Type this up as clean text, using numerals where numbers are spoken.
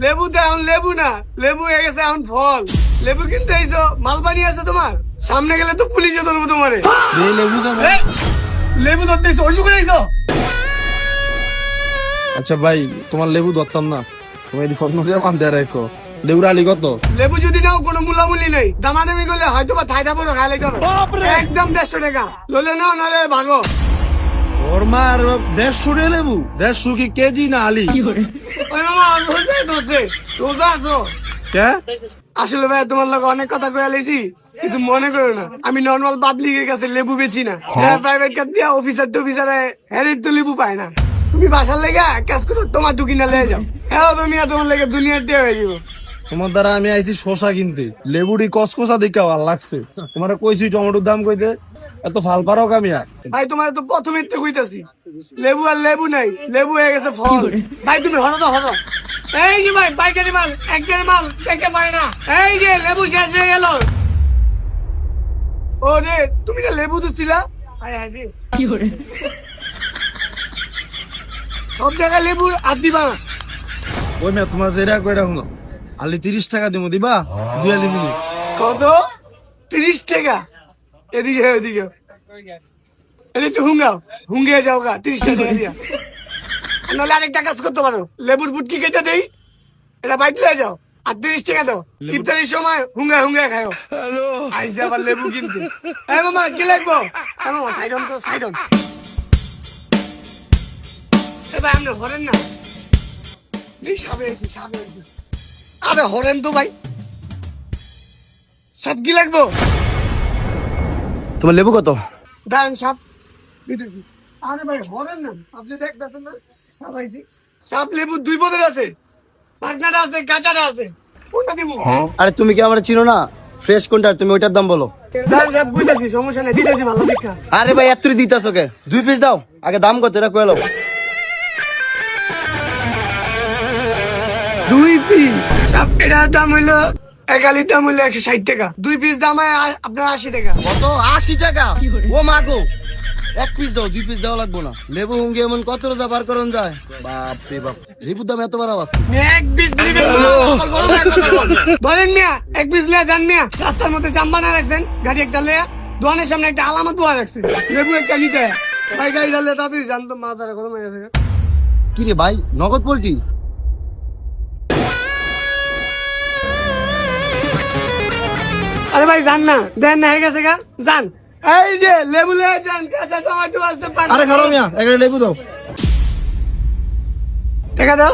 লেবু তো এখন লেবু না, লেবু হয়ে গেছে এখন ফল। লেবু কিনতে আইছো, মালবানি আছে তোমার? সামনে গেলে তো পুলিশে ধরবো তোমারে। এই লেবু কেন? এই, লেবু ধরতে আইছো, অজু করে আইছো? আচ্ছা ভাই, তোমার লেবু ধরতাম না, তুমি এটি ফোন দিয়ে মানতে রাখো। লেবুর আলি কত? লেবু যদি নাও কোনো মূল্যমূল্য নেই, দামাদামি করলে হয়তো বা থাইটা পড়ো খাইলে যাবে। একদম 150 টাকা, ললে নাও নাহলে ভাগো। ওর মার 150 লেবু? 150 কি কেজি না আলি? ওই মামা রোজা ধরছে, রোজা আছো? কে? আসলে ভাই তোমার লোক অনেক কথা কয়ে লেছি, কিছু মনে করো না। আমি নর্মাল পাবলিকের কাছে লেবু বেচি না, যারা প্রাইভেট কার দিয়া অফিসার টফিসারে হ্যাঁ তো লেবু পায় না। তুমি বাসার লেগে কাজ করো, তোমার টুকি না লেগে যাও। হ্যাঁ তুমি আর তোমার লেগে দুনিয়ার দিয়ে হয়ে যাবো। তোমার দ্বারা আমি আইছি শশা কিনতে, লেবুটি কসকসা দেখে ভাল লাগছে। তোমার কইছি টমেটোর দাম কইতে, এত ফাল পারো কামিয়া? ভাই তোমার তো প্রথমে তো কইতাছি, লেবু আর লেবু নাই, লেবু হয়ে গেছে ফল। ভাই তুমি হরো তো হরো। এই যে ভাই পাইকারি মাল, একজনের মাল দেখে পায় না। এই যে লেবু শেষ হয়ে গেল। ও রে, তুমি না লেবু তো ছিলা? সব জায়গায় লেবুর আর দিবা না। ওই মেয়ে তোমার যেটা কইরা শুনো, আলি 30 টাকা দিব, দিবা? দুই আলি মিলি। কত? 30 টাকা? এদিকে এদিকে এটা একটু হুঙ্গাও, হুঙ্গিয়ে যাও গা 30 টাকা দিয়া। নাহলে আরেকটা কাজ করতে পারো, লেবুর বুটকি কেটে দেই, এটা বাইক লয়ে যাও আর 30 টাকা দাও। ইফতারির সময় হুঙ্গা হুঙ্গা খাও। আইসে আবার লেবু কিনতে। এই মামা কি লাগবো? এই মামা সাইডন তো সাইডন। এ ভাই আপনি হরেন না? এই সাবে এসে সাবে এসে। আরে হরেন তো ভাই। সাপ কি লাগবো? তোমার লেবু কত? দাঁড়ান সাপ দিতেছি। আরে ভাই হরেন না, আপনি দেখতেছেন না সাপ আইছি। সাপ লেবু দুই পদের আছে, পাটনাটা আছে, গাছাটা আছে, কোনটা দিব? আরে তুমি কি আমার চিনো না? ফ্রেশ কোনটা, তুমি ওইটার দাম বলো। দাঁড়ান সাপ বুঝতেছি, সমস্যা নেই, দিতেছি ভালো দেখা। আরে ভাই এত দিতেছো কে? 2 পিস দাও, আগে দাম কত এটা কয়ে লো। 2 পিস সাপ, এটার দাম হইলো, এক আলির দাম হইলো 160 টাকা। 2 পিস দাম হয় আপনার 80 টাকা। কত? 80 টাকা? ও মা গো, 1 পিস দাও, 2 পিস দেওয়া লাগবো না। লেবু হুঙ্গি এমন কত রোজা পার করন যায়? বাপ রে বাপ, লেবুর দাম এত বাড়াও আছে? এক পিস নিবেন না, আমার বড় ভাই কথা বল। ধরেন মিয়া, এক পিস লিয়া যান মিয়া। রাস্তার মধ্যে জাম বানা রাখছেন, গাড়ি একটা লিয়া দোকানের সামনে একটা আলামত বোয়া রাখছে, লেবু একটা নিতে। ভাই গাড়ি ডালে তাড়াতাড়ি জান তো, মাথাটা গরম হয়ে গেছে। কি রে ভাই, নগদ পোল্ট্রি? আরে ভাই যান না, দেন না হয়ে গেছে গা, যান। এই যে লেবু লিয়ে যান, কাঁচা টমেটো আছে, আরে খারাপ মিয়া, একটা লেবু দাও। টাকা দাও।